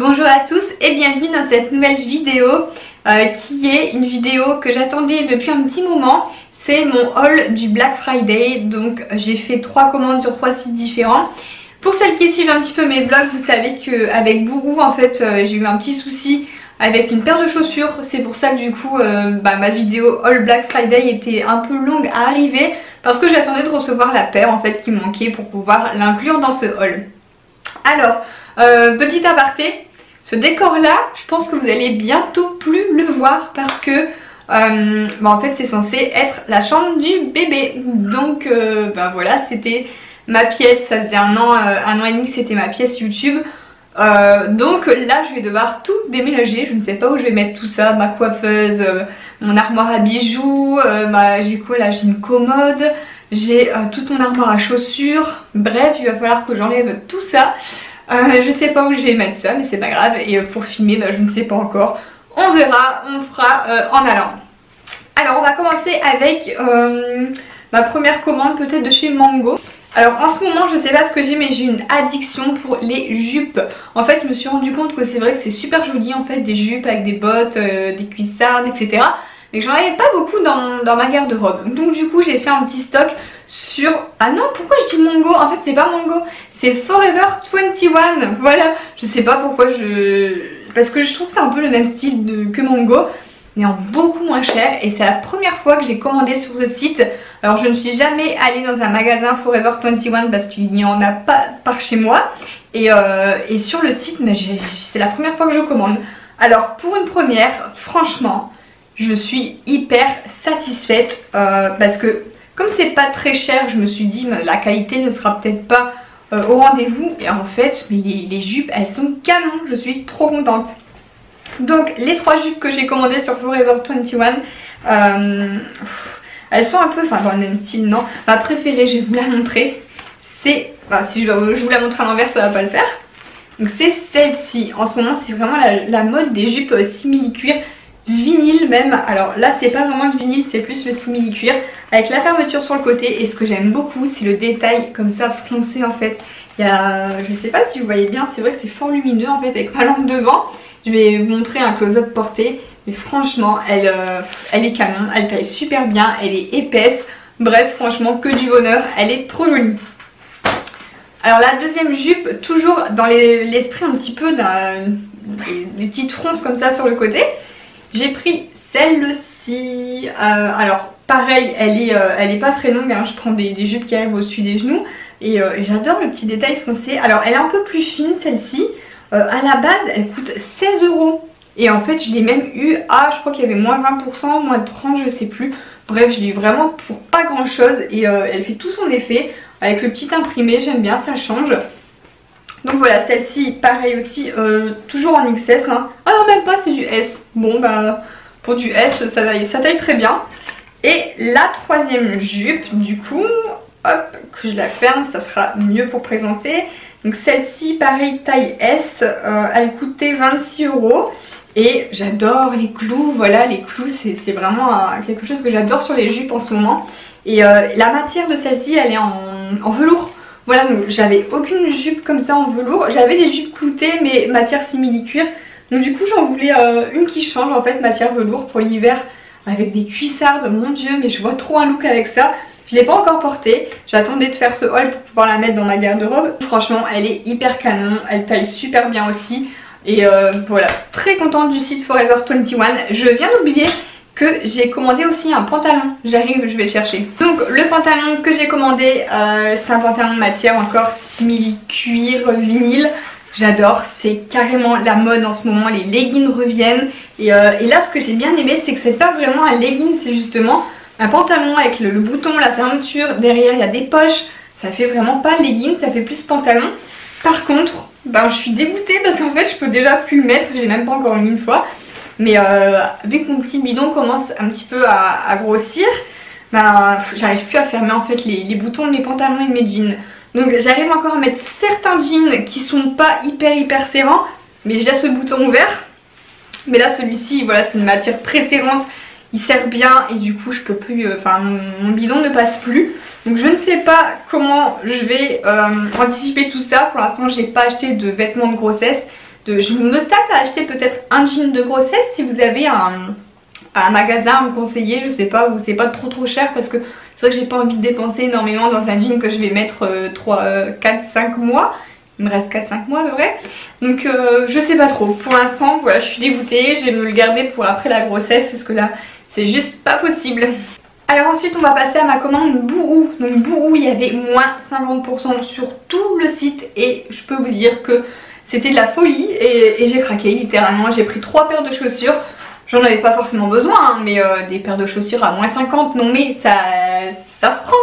Bonjour à tous et bienvenue dans cette nouvelle vidéo qui est une vidéo que j'attendais depuis un petit moment. C'est mon haul du Black Friday, donc j'ai fait 3 commandes sur 3 sites différents. Pour celles qui suivent un petit peu mes vlogs, vous savez qu'avec Bourou en fait j'ai eu un petit souci avec une paire de chaussures. C'est pour ça que du coup ma vidéo haul Black Friday était un peu longue à arriver parce que j'attendais de recevoir la paire en fait qui me manquait pour pouvoir l'inclure dans ce haul. Alors petit aparté, ce décor là je pense que vous allez bientôt plus le voir parce que en fait c'est censé être la chambre du bébé. Donc voilà, c'était ma pièce, ça faisait un an et demi que c'était ma pièce YouTube. Donc là je vais devoir tout déménager, je ne sais pas où je vais mettre tout ça, ma coiffeuse, mon armoire à bijoux, j'ai quoi là, j'ai une commode, j'ai toute mon armoire à chaussures, bref il va falloir que j'enlève tout ça. Je sais pas où je vais mettre ça mais c'est pas grave, et pour filmer je ne sais pas encore, on verra, on fera en allant. Alors on va commencer avec ma première commande peut-être de chez Mango. Alors en ce moment je sais pas ce que j'ai mais j'ai une addiction pour les jupes. En fait je me suis rendu compte que c'est vrai que c'est super joli en fait, des jupes avec des bottes, des cuissardes etc. Mais que j'en avais pas beaucoup dans ma garde-robe. Donc du coup j'ai fait un petit stock sur... Ah non, pourquoi je dis Mango? En fait c'est pas Mango, c'est Forever 21. Voilà, je sais pas pourquoi parce que je trouve que c'est un peu le même style que Mango, mais en beaucoup moins cher, et c'est la première fois que j'ai commandé sur ce site. Alors je ne suis jamais allée dans un magasin Forever 21 parce qu'il n'y en a pas par chez moi, et sur le site c'est la première fois que je commande. Alors pour une première, franchement je suis hyper satisfaite parce que comme c'est pas très cher, je me suis dit la qualité ne sera peut-être pas au rendez-vous, et en fait les jupes elles sont canon, je suis trop contente. Donc les 3 jupes que j'ai commandées sur Forever 21, elles sont un peu dans le même style, non. Ma préférée, je vais vous la montrer, c'est... si je vous la montre à l'envers ça va pas le faire. Donc c'est celle-ci. En ce moment c'est vraiment la mode des jupes simili-cuir, vinyle même. Alors là c'est pas vraiment le vinyle, c'est plus le simili-cuir avec la fermeture sur le côté, et ce que j'aime beaucoup c'est le détail comme ça foncé en fait. Il y a... je sais pas si vous voyez bien, c'est vrai que c'est fort lumineux en fait avec ma lampe devant. Je vais vous montrer un close-up porté, mais franchement elle est canon, elle taille super bien, elle est épaisse, bref franchement que du bonheur, elle est trop jolie. Alors la deuxième jupe, toujours dans l'esprit un petit peu des petites fronces comme ça sur le côté, j'ai pris celle-ci. Alors pareil, elle est pas très longue, hein. Je prends des jupes qui arrivent au-dessus des genoux, et j'adore le petit détail foncé. Alors elle est un peu plus fine celle-ci. À la base elle coûte 16 €, et en fait je l'ai même eu à, je crois qu'il y avait moins 20%, moins 30%, je sais plus. Bref, je l'ai eu vraiment pour pas grand chose, et elle fait tout son effet avec le petit imprimé, j'aime bien, ça change. Donc voilà, celle-ci pareil aussi, toujours en XS, hein. Ah non même pas, c'est du S. Bon pour du S ça taille très bien. Et la troisième jupe du coup, hop, que je la ferme, ça sera mieux pour présenter. Donc celle-ci pareil taille S, elle coûtait 26 €, et j'adore les clous. Voilà, les clous c'est vraiment quelque chose que j'adore sur les jupes en ce moment. Et la matière de celle-ci elle est en velours. Voilà, donc j'avais aucune jupe comme ça en velours, j'avais des jupes cloutées mais matière simili-cuir. Donc du coup j'en voulais une qui change en fait, matière velours pour l'hiver avec des cuissardes. Mon dieu, mais je vois trop un look avec ça. Je l'ai pas encore portée, j'attendais de faire ce haul pour pouvoir la mettre dans ma garde-robe. Franchement elle est hyper canon, elle taille super bien aussi. Et voilà, très contente du site Forever 21. Je viens d'oublier que j'ai commandé aussi un pantalon, j'arrive, je vais le chercher. Donc le pantalon que j'ai commandé, c'est un pantalon matière encore simili-cuir, vinyle. J'adore, c'est carrément la mode en ce moment, les leggings reviennent. Et là ce que j'ai bien aimé c'est que c'est pas vraiment un legging, c'est justement un pantalon avec le bouton, la fermeture, derrière il y a des poches. Ça fait vraiment pas legging, ça fait plus pantalon. Par contre, je suis dégoûtée parce qu'en fait je peux déjà plus le mettre, je l'ai même pas encore mis une fois. Mais vu que mon petit bidon commence un petit peu à grossir, j'arrive plus à fermer en fait les boutons de mes pantalons et de mes jeans. Donc j'arrive encore à mettre certains jeans qui sont pas hyper serrants, mais je laisse le bouton ouvert. Mais là celui-ci, voilà, c'est une matière très serrante, il serre bien, et du coup je peux plus, mon bidon ne passe plus. Donc je ne sais pas comment je vais anticiper tout ça. Pour l'instant j'ai pas acheté de vêtements de grossesse, Je me tape à acheter peut-être un jean de grossesse si vous avez un magasin à me conseiller, je sais pas, où c'est pas trop cher, parce que c'est vrai que j'ai pas envie de dépenser énormément dans un jean que je vais mettre 4-5 mois. Il me reste 4-5 mois à peu près. Donc je sais pas trop. Pour l'instant, voilà, je suis dégoûtée. Je vais me le garder pour après la grossesse parce que là, c'est juste pas possible. Alors ensuite, on va passer à ma commande Bouhou. Donc Bouhou, il y avait moins 50% sur tout le site. Et je peux vous dire que c'était de la folie. Et j'ai craqué littéralement. J'ai pris 3 paires de chaussures. J'en avais pas forcément besoin, hein, mais des paires de chaussures à moins 50, non mais ça se prend.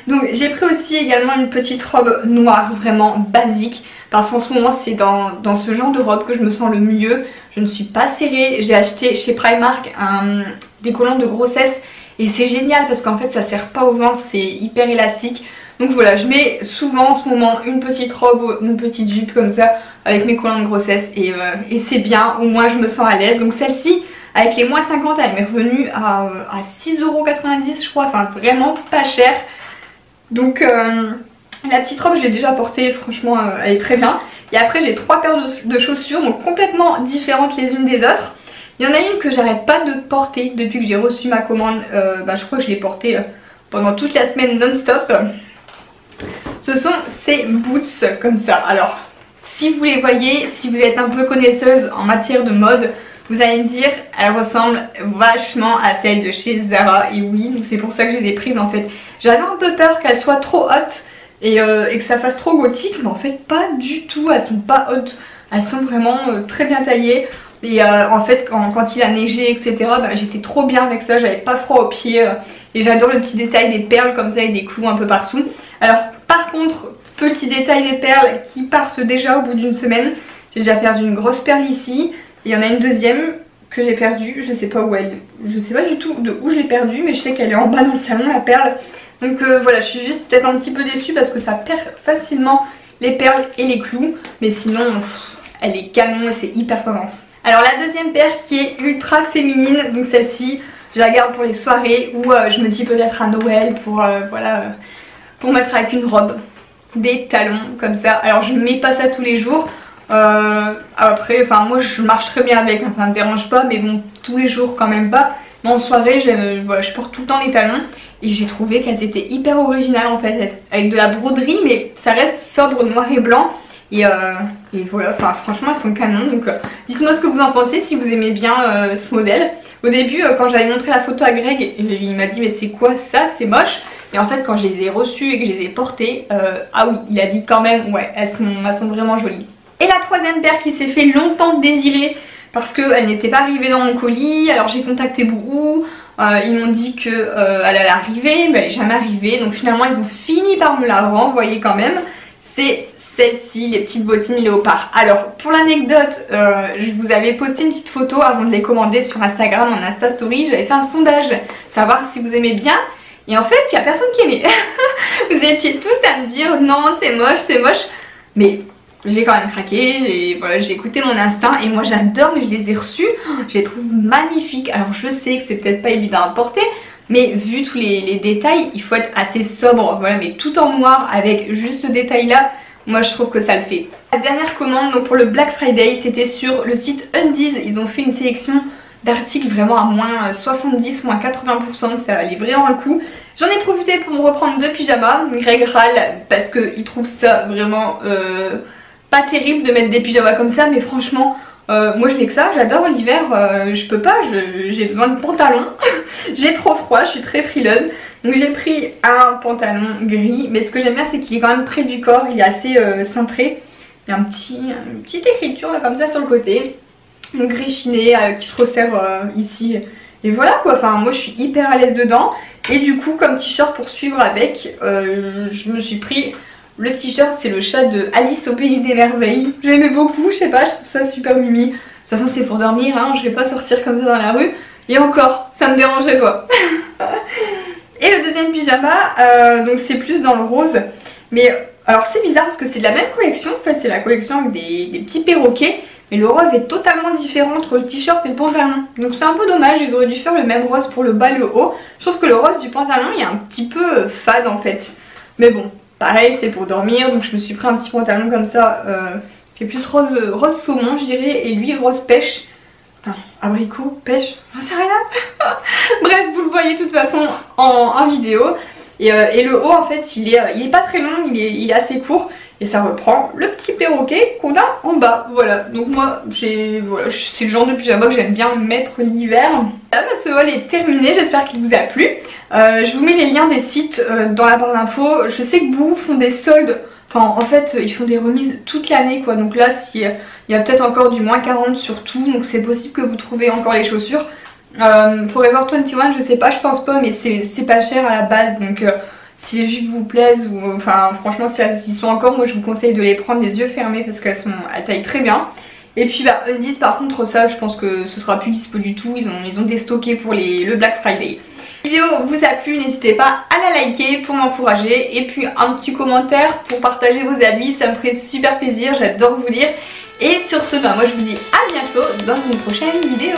Donc j'ai pris aussi également une petite robe noire vraiment basique, parce qu'en ce moment c'est dans ce genre de robe que je me sens le mieux. Je ne suis pas serrée. J'ai acheté chez Primark des collants de grossesse et c'est génial parce qu'en fait ça serre pas au ventre, c'est hyper élastique. Donc voilà, je mets souvent en ce moment une petite robe, une petite jupe comme ça avec mes collants de grossesse et c'est bien, au moins je me sens à l'aise. Donc celle-ci, avec les moins 50, elle m'est revenue à 6,90 € je crois, enfin vraiment pas cher. Donc la petite robe je l'ai déjà portée, franchement elle est très bien. Et après j'ai 3 paires de chaussures, donc complètement différentes les unes des autres. Il y en a une que j'arrête pas de porter depuis que j'ai reçu ma commande, je crois que je l'ai portée pendant toute la semaine non-stop. Ce sont ces boots comme ça. Alors si vous les voyez, si vous êtes un peu connaisseuse en matière de mode, vous allez me dire, elles ressemblent vachement à celles de chez Zara. Et oui, donc c'est pour ça que je les ai prises en fait. J'avais un peu peur qu'elles soient trop hautes et que ça fasse trop gothique, mais en fait pas du tout, elles sont pas hautes. Elles sont vraiment très bien taillées. Et en fait quand il a neigé etc, j'étais trop bien avec ça, j'avais pas froid aux pieds. Et j'adore le petit détail des perles comme ça et des clous un peu partout. Alors par contre, petit détail des perles qui partent déjà au bout d'une semaine. J'ai déjà perdu une grosse perle ici. Il y en a une deuxième que j'ai perdue, je sais pas où elle, je sais pas du tout de où je l'ai perdue, mais je sais qu'elle est en bas dans le salon la perle. Donc voilà, je suis juste peut-être un petit peu déçue parce que ça perd facilement les perles et les clous. Mais sinon, elle est canon et c'est hyper tendance. Alors la deuxième paire qui est ultra féminine, donc celle-ci, je la garde pour les soirées ou je me dis peut-être à Noël pour voilà, pour mettre avec une robe, des talons comme ça. Alors je mets pas ça tous les jours. Après, enfin moi je marche très bien avec, hein, ça me dérange pas, mais bon tous les jours quand même pas. Mais en soirée voilà, je porte tout le temps les talons et j'ai trouvé qu'elles étaient hyper originales en fait, avec de la broderie mais ça reste sobre, noir et blanc. Et voilà, enfin franchement elles sont canon. Donc dites-moi ce que vous en pensez, si vous aimez bien ce modèle. Au début quand j'avais montré la photo à Greg, il m'a dit mais c'est quoi ça, c'est moche. Et en fait quand je les ai reçues et que je les ai portées, ah oui, il a dit quand même ouais, elles sont vraiment jolies. Et la troisième paire qui s'est fait longtemps désirer parce qu'elle n'était pas arrivée dans mon colis. Alors j'ai contacté Bouhou, ils m'ont dit qu'elle allait arriver, mais elle n'est jamais arrivée. Donc finalement ils ont fini par me la renvoyer quand même. C'est celle-ci, les petites bottines léopard. Alors pour l'anecdote, je vous avais posté une petite photo avant de les commander sur Instagram, en Insta Story. J'avais fait un sondage, savoir si vous aimez bien. Et en fait il n'y a personne qui aimait. Vous étiez tous à me dire non c'est moche, c'est moche. Mais j'ai quand même craqué, j'ai écouté mon instinct et moi j'adore, mais je les ai reçus, je les trouve magnifiques. Alors je sais que c'est peut-être pas évident à porter, mais vu tous les détails, il faut être assez sobre, voilà, mais tout en noir avec juste ce détail là, moi je trouve que ça le fait. La dernière commande donc pour le Black Friday, c'était sur le site Undies. Ils ont fait une sélection d'articles vraiment à moins 70, moins 80%, donc ça valait vraiment le coup. J'en ai profité pour me reprendre 2 pyjamas. Greg râle parce qu'il trouve ça vraiment pas terrible de mettre des pyjamas comme ça, mais franchement moi je mets que ça, j'adore l'hiver, je peux pas, j'ai besoin de pantalons. J'ai trop froid, je suis très frileuse. Donc j'ai pris un pantalon gris, mais ce que j'aime bien c'est qu'il est quand même près du corps, il est assez cintré. Il y a une petite écriture là comme ça sur le côté. Donc gris chiné qui se resserre ici. Et voilà quoi, enfin moi je suis hyper à l'aise dedans. Et du coup comme t-shirt pour suivre avec, je me suis pris le t-shirt, c'est le chat de Alice au pays des merveilles. J'aimais beaucoup, je sais pas, je trouve ça super mimi. De toute façon c'est pour dormir, hein, je vais pas sortir comme ça dans la rue. Et encore, ça me dérangerait pas. Et le deuxième pyjama, donc c'est plus dans le rose. Mais alors c'est bizarre parce que c'est de la même collection, en fait c'est la collection avec des petits perroquets. Mais le rose est totalement différent entre le t-shirt et le pantalon. Donc c'est un peu dommage, ils auraient dû faire le même rose pour le bas et le haut. Je trouve que le rose du pantalon il est un petit peu fade en fait. Mais bon, pareil c'est pour dormir, donc je me suis pris un petit pantalon comme ça fait plus rose saumon je dirais, et lui rose pêche. Enfin, abricot, pêche, j'en sais rien. Bref, vous le voyez de toute façon en vidéo. Et le haut en fait il est pas très long, il est assez court. Et ça reprend le petit perroquet qu'on a en bas. Voilà, donc moi c'est le genre de pyjama que j'aime bien mettre l'hiver. Là, ce haul est terminé, j'espère qu'il vous a plu. Je vous mets les liens des sites dans la barre d'infos. Je sais que beaucoup font des soldes. Enfin en fait ils font des remises toute l'année quoi. Donc là il y a peut-être encore du moins 40 sur tout. Donc c'est possible que vous trouvez encore les chaussures. Forever 21 je sais pas, je pense pas, mais c'est pas cher à la base. Donc si les jupes vous plaisent ou enfin franchement si elles y sont encore, moi je vous conseille de les prendre les yeux fermés parce qu'elles taillent très bien. Et puis bah Undies par contre ça je pense que ce sera plus dispo du tout, ils ont déstocké pour le Black Friday. Si la vidéo vous a plu, n'hésitez pas à la liker pour m'encourager et puis un petit commentaire pour partager vos avis, ça me ferait super plaisir, j'adore vous lire. Et sur ce, bah moi je vous dis à bientôt dans une prochaine vidéo.